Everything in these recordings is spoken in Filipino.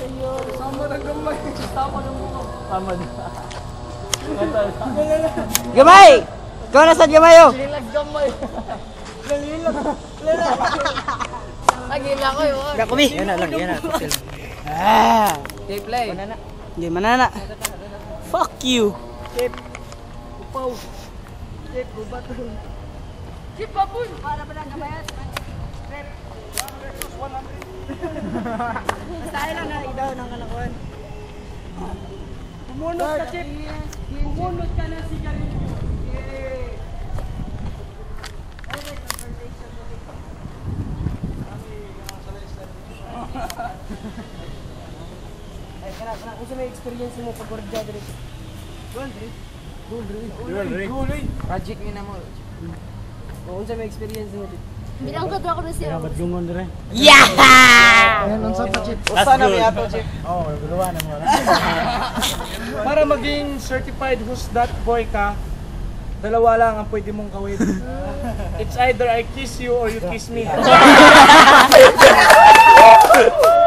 Sama ng gamay. Sama ng buko. Sama na. Gamay! Ikaw na sa gamay oh! Lilag gamay. Lilag. Agila ko yun. Gakumi! Yan na lang, yan na. Ah! Tape play. Hindi, manana. Fuck you! Tape. Upaw. Tape, bubaton. Chip babun. Para ba lang gamayat? Rep. 1 versus 100. Basta lang na idaw ng kalakuan. Pumunod ka, Chip. Pumunod ka na sigarilyo. Yeah. Ay, kana kung sa may experience mo pag-orja direct. Gulri. Project ni na mo. Kung sa may experience mo dito. Bilang ko ako na siya. Yeah! Ayan, unsa pa, Chip? Usa na mi ato, Chip. Oo, guluhan na mo. Para maging certified who's that boy ka, dalawa lang ang pwede mong gawin. It's either I kiss you or you kiss me.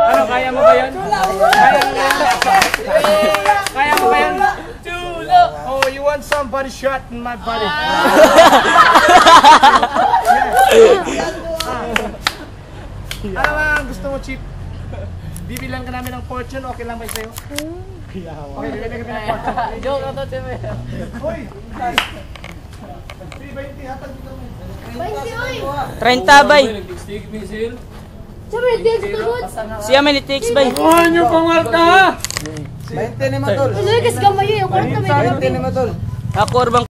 Ano, kaya mo ba yan? Kaya mo yan? Kaya mo ba yan? Oh, you want somebody shot in my body? Ano ba ang gusto mo, Chip? Bibilan ka namin ng fortune, okay lang ba sa'yo? Okay, bibilan kami ng fortune. Joke na to, Chip. Hoy! 320, hatag dito mo. 20, oy! 30 bay! Sabi, text to good. Siya may ni-text bay! Kuhan niyo pang marka! 20 ni Matol. Ano yung gamay yun? Yung 40 may 20 ni Matol. Ako orbang